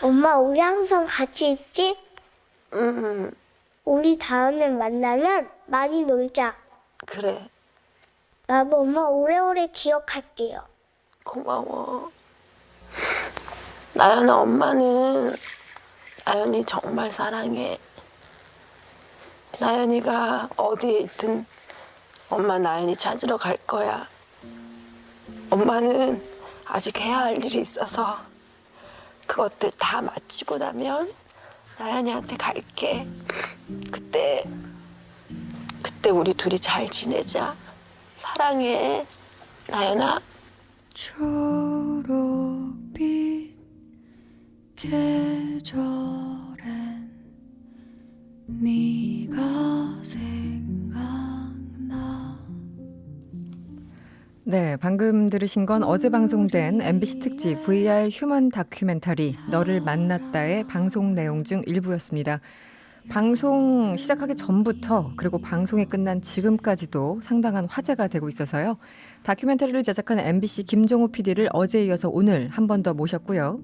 엄마, 우리 항상 같이 있지? 응, 우리 다음에 만나면 많이 놀자. 그래. 나도 엄마 오래오래 기억할게요. 고마워. 나연아, 엄마는 나연이 정말 사랑해. 나연이가 어디에 있든 엄마 나연이 찾으러 갈 거야. 엄마는 아직 해야 할 일이 있어서 그것들 다 마치고 나면 나연이한테 갈게. 그때 우리 둘이 잘 지내자. 사랑해, 나연아. 초록빛 계절엔 네가 생각나. 네, 방금 들으신 건 어제 방송된 MBC 특집 VR 휴먼 다큐멘터리 너를 만났다의 방송 내용 중 일부였습니다. 방송 시작하기 전부터 그리고 방송이 끝난 지금까지도 상당한 화제가 되고 있어서요. 다큐멘터리를 제작한 MBC 김종우 PD를 어제에 이어서 오늘 한 번 더 모셨고요.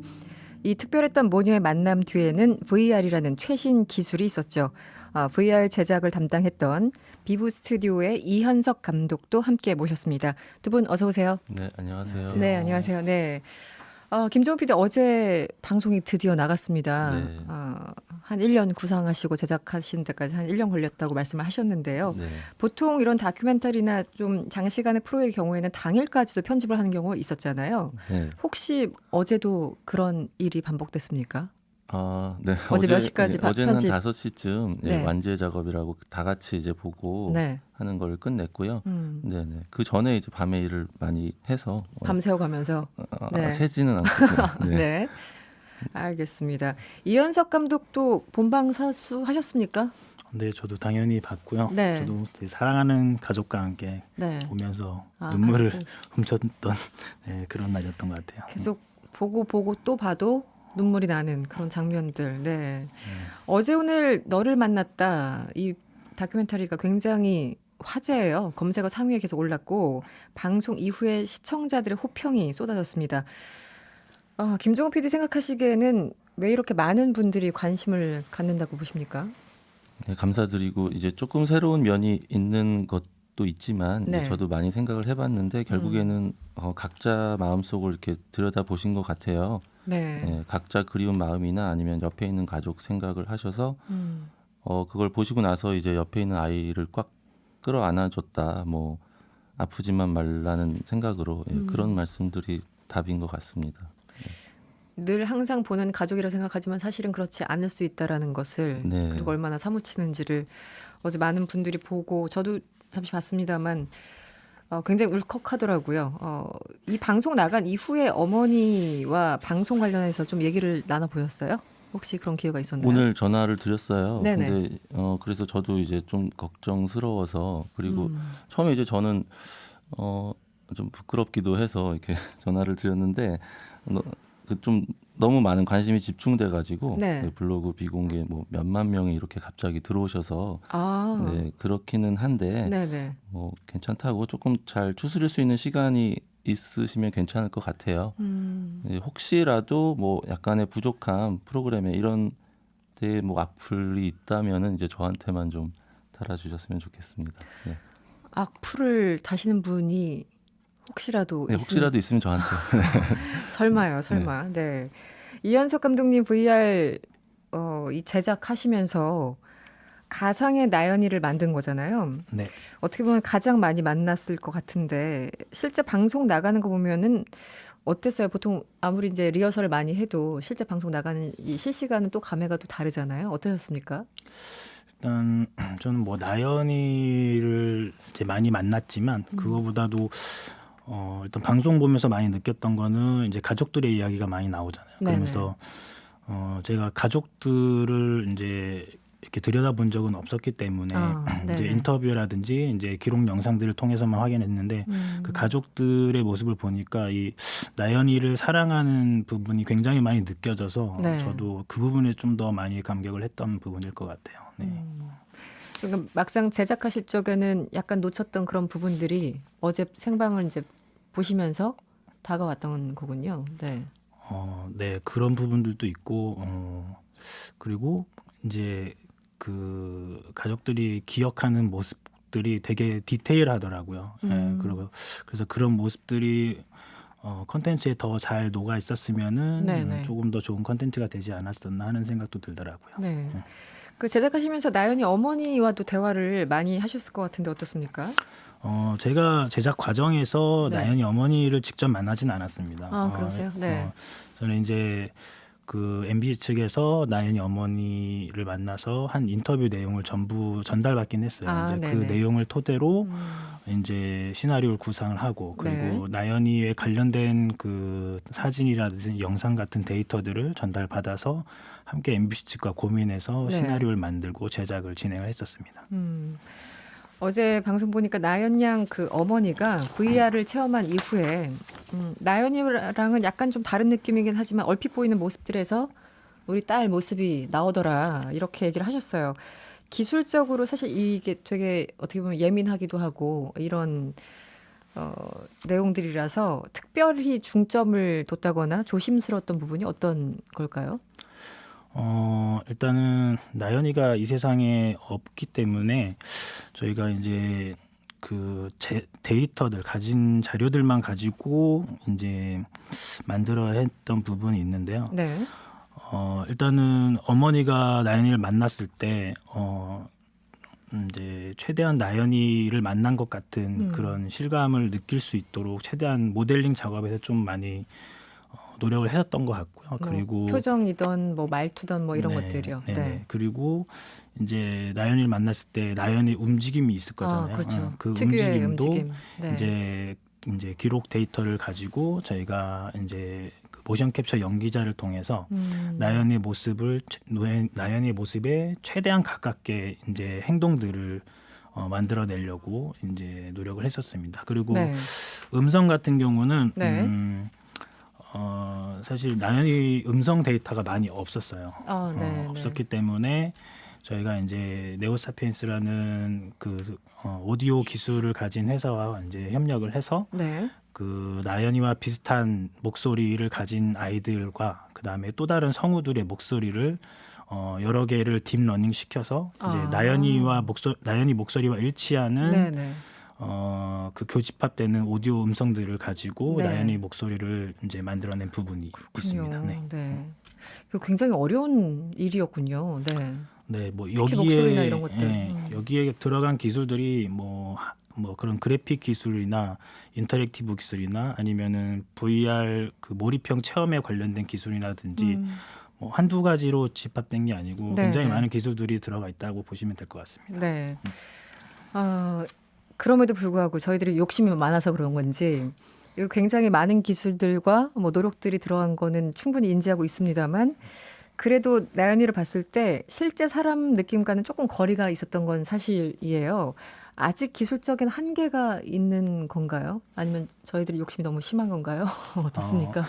이 특별했던 모녀의 만남 뒤에는 VR이라는 최신 기술이 있었죠. VR 제작을 담당했던 비브 스튜디오의 이현석 감독도 함께 모셨습니다. 두 분 어서 오세요. 네, 안녕하세요. 네, 안녕하세요. 네. 김종우 PD 어제 방송이 드디어 나갔습니다. 네. 한 1년 구상하시고 제작하신 데까지 한 1년 걸렸다고 말씀을 하셨는데요. 네. 보통 이런 다큐멘터리나 좀 장시간의 프로의 경우에는 당일까지도 편집을 하는 경우가 있었잖아요. 네. 혹시 어제도 그런 일이 반복됐습니까? 네. 어제 몇 시까지 어제는 편집? 한 5시쯤 네. 완제 작업이라고 다 같이 이제 보고 네. 하는 걸 끝냈고요. 음, 네, 네. 그 전에 이제 밤에 일을 많이 해서 밤새워 가면서. 네. 새지는 않고. 네. 네. 알겠습니다. 이현석 감독도 본방사수 하셨습니까? 네, 저도 당연히 봤고요. 네. 저도 되게 사랑하는 가족과 함께 네. 보면서 아, 눈물을 가족들. 훔쳤던 네, 그런 날이었던 것 같아요. 계속 보고 또 봐도 눈물이 나는 그런 장면들. 네. 어제 오늘 너를 만났다. 이 다큐멘터리가 굉장히 화제예요. 검색어 상위에 계속 올랐고 방송 이후에 시청자들의 호평이 쏟아졌습니다. 김종우 PD 생각하시기에는 왜 이렇게 많은 분들이 관심을 갖는다고 보십니까? 네, 감사드리고 이제 조금 새로운 면이 있는 것도 있지만 네. 이제 저도 많이 생각을 해봤는데 결국에는 각자 마음속을 이렇게 들여다 보신 것 같아요. 네. 네, 각자 그리운 마음이나 아니면 옆에 있는 가족 생각을 하셔서 음. 그걸 보시고 나서 이제 옆에 있는 아이를 꽉 끌어안아줬다. 뭐 아프지만 말라는 생각으로 그런 말씀들이 답인 것 같습니다. 늘 항상 보는 가족이라 생각하지만 사실은 그렇지 않을 수 있다라는 것을 네. 그리고 얼마나 사무치는지를 어제 많은 분들이 보고 저도 잠시 봤습니다만 굉장히 울컥하더라고요. 이 방송 나간 이후에 어머니와 방송 관련해서 좀 얘기를 나눠 보였어요? 혹시 그런 기회가 있었나요? 오늘 전화를 드렸어요. 네네. 근데 그래서 저도 이제 좀 걱정스러워서 그리고 처음에 이제 저는 좀 부끄럽기도 해서 이렇게 전화를 드렸는데 좀 너무 많은 관심이 집중돼 가지고 네. 블로그 비공개 뭐 몇만 명이 이렇게 갑자기 들어오셔서 아, 네, 그렇기는 한데 네네. 뭐 괜찮다고 조금 잘 추스릴 수 있는 시간이 있으시면 괜찮을 것 같아요. 혹시라도 뭐 약간의 부족함 프로그램에 이런 데 뭐 악플이 있다면은 이제 저한테만 좀 달아주셨으면 좋겠습니다. 네, 악플을 다시는 분이 혹시라도 네, 혹시라도 있으면 저한테. 설마요, 설마. 네. 이현석 감독님 VR 이 제작하시면서 가상의 나연이를 만든 거잖아요. 네, 어떻게 보면 가장 많이 만났을 것 같은데 실제 방송 나가는 거 보면은 어땠어요? 보통 아무리 이제 리허설을 많이 해도 실제 방송 나가는 이 실시간은 또 감회가 또 다르잖아요. 어떠셨습니까? 일단 저는 뭐 나연이를 이제 많이 만났지만 그거보다도 일단 방송 보면서 많이 느꼈던 거는 이제 가족들의 이야기가 많이 나오잖아요. 네네. 그러면서 제가 가족들을 이제 이렇게 들여다본 적은 없었기 때문에 이제 네네. 인터뷰라든지 이제 기록 영상들을 통해서만 확인했는데 그 가족들의 모습을 보니까 이 나연이를 사랑하는 부분이 굉장히 많이 느껴져서 네. 저도 그 부분에 좀 더 많이 감격을 했던 부분일 것 같아요. 네. 그러니까 막상 제작하실 적에는 약간 놓쳤던 그런 부분들이 어제 생방을 이제 보시면서 다가왔던 거군요. 네. 네, 그런 부분들도 있고 그리고 이제 그 가족들이 기억하는 모습들이 되게 디테일하더라고요. 예, 그리고 그래서 그런 모습들이 컨텐츠에 더 잘 녹아 있었으면은 네네. 조금 더 좋은 컨텐츠가 되지 않았었나 하는 생각도 들더라고요. 네. 그 제작하시면서 나연이 어머니와도 대화를 많이 하셨을 것 같은데 어떻습니까? 제가 제작 과정에서 네. 나연이 어머니를 직접 만나진 않았습니다. 아, 그러세요? 네. 저는 이제 그 MBC 측에서 나연이 어머니를 만나서 한 인터뷰 내용을 전부 전달받긴 했어요. 아, 이제 네네. 그 내용을 토대로 이제 시나리오를 구상을 하고 그리고 네. 나연이에 관련된 그 사진이라든지 영상 같은 데이터들을 전달받아서 함께 MBC 측과 고민해서 네. 시나리오를 만들고 제작을 진행을 했었습니다. 어제 방송 보니까 나연 양 그 어머니가 VR을 체험한 이후에 나연이랑은 약간 좀 다른 느낌이긴 하지만 얼핏 보이는 모습들에서 우리 딸 모습이 나오더라 이렇게 얘기를 하셨어요. 기술적으로 사실 이게 되게 어떻게 보면 예민하기도 하고 이런 내용들이라서 특별히 중점을 뒀다거나 조심스러웠던 부분이 어떤 걸까요? 일단은 나연이가 이 세상에 없기 때문에 저희가 이제 그 데이터들 가진 자료들만 가지고 이제 만들어야 했던 부분이 있는데요. 네. 일단은 어머니가 나연이를 만났을 때 이제 최대한 나연이를 만난 것 같은 그런 실감을 느낄 수 있도록 최대한 모델링 작업에서 좀 많이 노력을 했었던 것 같고요. 그리고 표정이던 뭐 말투던 뭐 이런 네, 것들이요. 네, 네. 네. 그리고 이제 나연이를 만났을 때 나연이 움직임이 있을 거잖아요. 그렇죠. 그 특유의 움직임도 움직임. 네. 이제 기록 데이터를 가지고 저희가 이제 그 모션 캡처 연기자를 통해서 나연의 모습을 나연의 모습에 최대한 가깝게 이제 행동들을 만들어내려고 이제 노력을 했었습니다. 그리고 네. 음성 같은 경우는 네. 사실 나연이 음성 데이터가 많이 없었어요. 네, 없었기 때문에 저희가 이제 네오사피엔스라는 그 오디오 기술을 가진 회사와 이제 협력을 해서 네. 그 나연이와 비슷한 목소리를 가진 아이들과 그 다음에 또 다른 성우들의 목소리를 여러 개를 딥러닝 시켜서 이제 나연이 목소리와 일치하는 네, 네. 그 교집합되는 오디오 음성들을 가지고 네. 나연이 목소리를 이제 만들어낸 부분이 있습니다. 네. 네. 그 굉장히 어려운 일이었군요. 네. 네, 뭐 특히 목소리나 이런 것들. 여기에 들어간 기술들이 뭐 그런 그래픽 기술이나 인터랙티브 기술이나 아니면은 VR 그 몰입형 체험에 관련된 기술이라든지 뭐 한두 가지로 집합된 게 아니고 네, 굉장히 네. 많은 기술들이 들어가 있다고 보시면 될 것 같습니다. 네. 그럼에도 불구하고 저희들이 욕심이 많아서 그런 건지 이거 굉장히 많은 기술들과 뭐 노력들이 들어간 거는 충분히 인지하고 있습니다만 그래도 나연이를 봤을 때 실제 사람 느낌과는 조금 거리가 있었던 건 사실이에요. 아직 기술적인 한계가 있는 건가요? 아니면 저희들이 욕심이 너무 심한 건가요? 어떻습니까?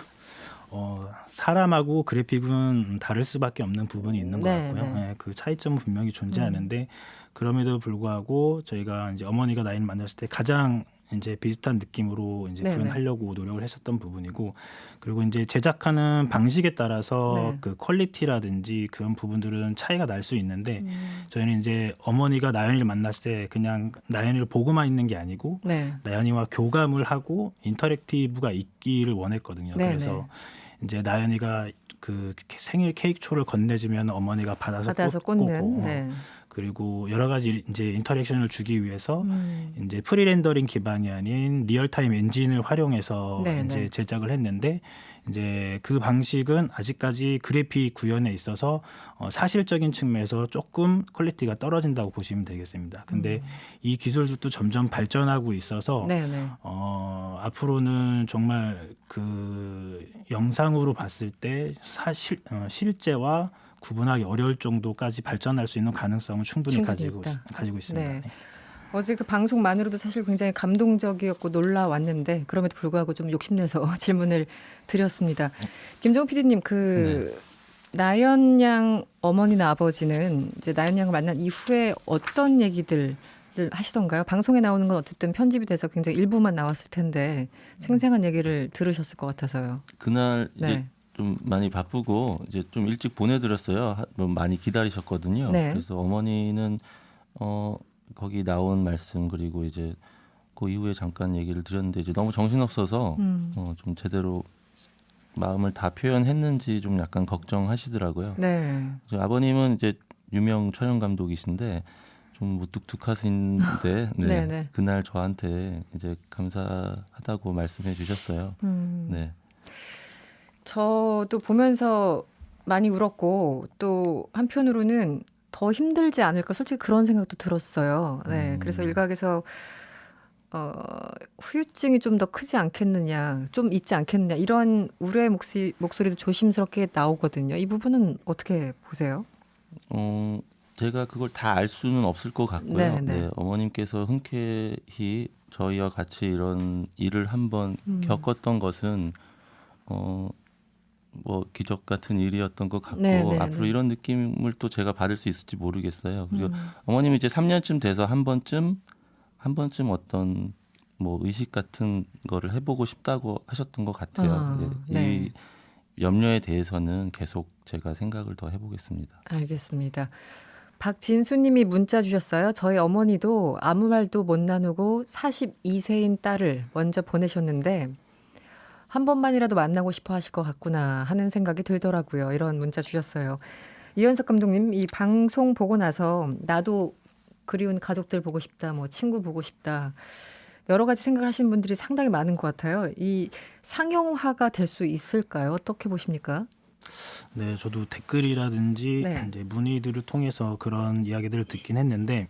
사람하고 그래픽은 다를 수밖에 없는 부분이 있는 것 네, 같고요. 네. 네, 그 차이점은 분명히 존재하는데 그럼에도 불구하고 저희가 이제 어머니가 나이를 만났을 때 가장 이제 비슷한 느낌으로 이제 네, 네. 구현하려고 노력을 했었던 부분이고 그리고 이제 제작하는 방식에 따라서 네. 그 퀄리티라든지 그런 부분들은 차이가 날 수 있는데 저희는 이제 어머니가 나연이를 만났을 때 그냥 나연이를 보고만 있는 게 아니고 네. 나연이와 교감을 하고 인터랙티브가 있기를 원했거든요. 네, 그래서 네. 이제 나연이가 그 생일 케이크 초를 건네주면 어머니가 받아서 꽂는. 꽂고 네. 그리고 여러 가지 이제 인터랙션을 주기 위해서 이제 프리렌더링 기반이 아닌 리얼타임 엔진을 활용해서 네, 이제 네. 제작을 했는데 이제 그 방식은 아직까지 그래픽 구현에 있어서 사실적인 측면에서 조금 퀄리티가 떨어진다고 보시면 되겠습니다. 근데 이 기술도 점점 발전하고 있어서 네, 네. 앞으로는 정말 그 영상으로 봤을 때 실제와 구분하기 어려울 정도까지 발전할 수 있는 가능성을 충분히 충분히 가지고 있다. 있습니다. 네. 네. 어제 그 방송만으로도 사실 굉장히 감동적이었고 놀라웠는데 그럼에도 불구하고 좀 욕심내서 질문을 드렸습니다. 김정우 PD님 그 나연 양 어머니나 아버지는 이제 나연 양을 만난 이후에 어떤 얘기들을 하시던가요? 방송에 나오는 건 어쨌든 편집이 돼서 굉장히 일부만 나왔을 텐데 생생한 얘기를 들으셨을 것 같아서요. 그날 이제 네. 좀 많이 바쁘고 이제 좀 일찍 보내드렸어요. 많이 기다리셨거든요. 네. 그래서 어머니는 거기 나온 말씀 그리고 이제 그 이후에 잠깐 얘기를 드렸는데 이제 너무 정신없어서 좀 제대로 마음을 다 표현했는지 좀 약간 걱정하시더라고요. 네. 아버님은 이제 유명 촬영 감독이신데 좀 무뚝뚝하신데 네. 네네. 그날 저한테 이제 감사하다고 말씀해 주셨어요. 네. 저도 보면서 많이 울었고 또 한편으로는 더 힘들지 않을까 솔직히 그런 생각도 들었어요. 네, 그래서 일각에서 후유증이 좀 더 크지 않겠느냐, 좀 있지 않겠느냐 이런 우려의 목소리도 조심스럽게 나오거든요. 이 부분은 어떻게 보세요? 제가 그걸 다 알 수는 없을 것 같고요. 네, 네. 네, 어머님께서 흔쾌히 저희와 같이 이런 일을 한번 겪었던 것은 뭐 기적 같은 일이었던 것 같고 네, 네, 앞으로 네. 이런 느낌을 또 제가 받을 수 있을지 모르겠어요. 그리고 어머님이 이제 3년쯤 돼서 한 번쯤 어떤 뭐 의식 같은 거를 해보고 싶다고 하셨던 것 같아요. 네. 이 염려에 대해서는 계속 제가 생각을 더 해보겠습니다. 알겠습니다. 박진수님이 문자 주셨어요. 저희 어머니도 아무 말도 못 나누고 42세인 딸을 먼저 보내셨는데 한 번만이라도 만나고 싶어 하실 것 같구나 하는 생각이 들더라고요. 이런 문자 주셨어요. 이현석 감독님, 이 방송 보고 나서 나도 그리운 가족들 보고 싶다, 뭐 친구 보고 싶다. 여러 가지 생각을 하시는 분들이 상당히 많은 것 같아요. 이 상용화가 될 수 있을까요? 어떻게 보십니까? 네, 저도 댓글이라든지 네. 이제 문의들을 통해서 그런 이야기들을 듣긴 했는데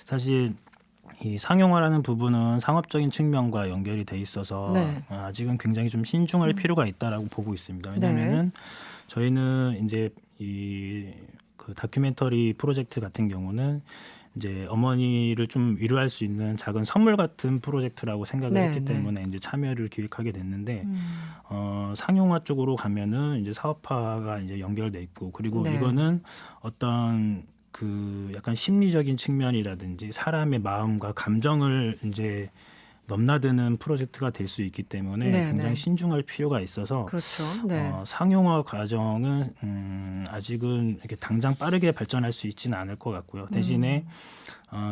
사실 이 상용화라는 부분은 상업적인 측면과 연결이 돼 있어서 네. 아직은 굉장히 좀 신중할 필요가 있다라고 보고 있습니다. 왜냐하면은 저희는 이제 이 그 다큐멘터리 프로젝트 같은 경우는 이제 어머니를 좀 위로할 수 있는 작은 선물 같은 프로젝트라고 생각을 네, 했기 네. 때문에 이제 참여를 기획하게 됐는데 상용화 쪽으로 가면은 이제 사업화가 이제 연결돼 있고 그리고 네. 이거는 어떤 그 약간 심리적인 측면이라든지 사람의 마음과 감정을 이제 넘나드는 프로젝트가 될 수 있기 때문에 네, 굉장히 네. 신중할 필요가 있어서 그렇죠. 네. 상용화 과정은 아직은 이렇게 당장 빠르게 발전할 수 있지는 않을 것 같고요. 대신에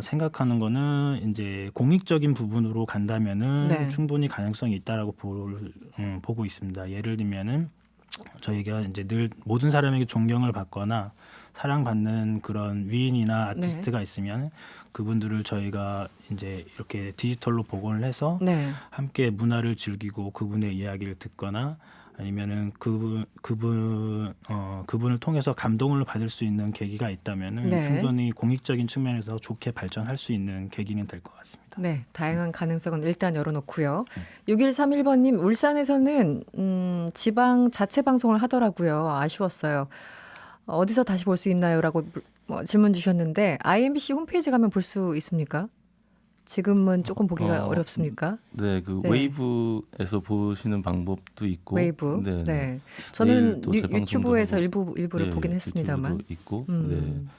생각하는 거는 이제 공익적인 부분으로 간다면은 네. 충분히 가능성이 있다라고 보고 있습니다. 예를 들면은 저희가 이제 늘 모든 사람에게 존경을 받거나 사랑받는 그런 위인이나 아티스트가 있으면 그분들을 저희가 이제 이렇게 디지털로 복원을 해서 네. 함께 문화를 즐기고 그분의 이야기를 듣거나 아니면은 그분을 통해서 감동을 받을 수 있는 계기가 있다면은 네. 충분히 공익적인 측면에서 좋게 발전할 수 있는 계기는 될 것 같습니다. 네, 다양한 가능성은 일단 열어놓고요. 6131번님, 울산에서는 지방 자체 방송을 하더라고요. 아쉬웠어요. 어디서 다시 볼 수 있나요? 라고 질문 주셨는데 IMBC 홈페이지 가면 볼 수 있습니까? 지금은 조금 보기가 어렵습니까? 네, 그 네. 웨이브에서 보시는 방법도 있고, 웨이브. 네, 네. 저는 내일 또 재방송도 유튜브에서 하고, 일부를 네, 보긴 했습니다만. 유튜브도 있고, 음.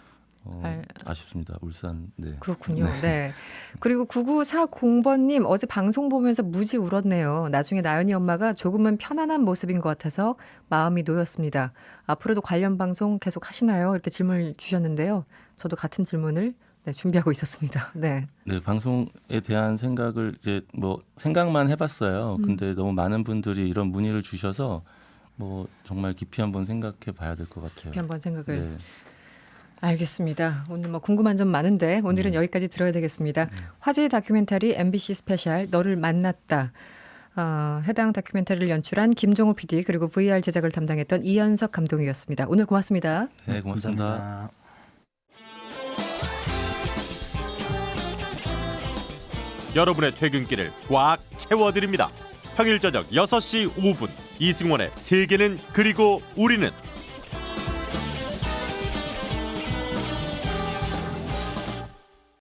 네, 아쉽습니다. 울산. 네. 그렇군요. 네. 그리고 9940번님 어제 방송 보면서 무지 울었네요. 나중에 나연이 엄마가 조금은 편안한 모습인 것 같아서 마음이 놓였습니다. 앞으로도 관련 방송 계속 하시나요? 이렇게 질문을 주셨는데요. 저도 같은 질문을 준비하고 있었습니다. 네. 네, 방송에 대한 생각을 이제 뭐 생각만 해봤어요. 근데 너무 많은 분들이 이런 문의를 주셔서 뭐 정말 깊이 한번 생각해 봐야 될 것 같아요. 깊이 한번 생각을. 네. 알겠습니다. 오늘 뭐 궁금한 점 많은데 오늘은 여기까지 들어야 되겠습니다. 화제의 다큐멘터리 MBC 스페셜 너를 만났다. 해당 다큐멘터리를 연출한 김종호 PD 그리고 VR 제작을 담당했던 이현석 감독이었습니다. 오늘 고맙습니다. 네, 고맙습니다. 감사합니다. 여러분의 퇴근길을 꽉 채워드립니다. 평일 저녁 6시 5분 이승원의 세계는 그리고 우리는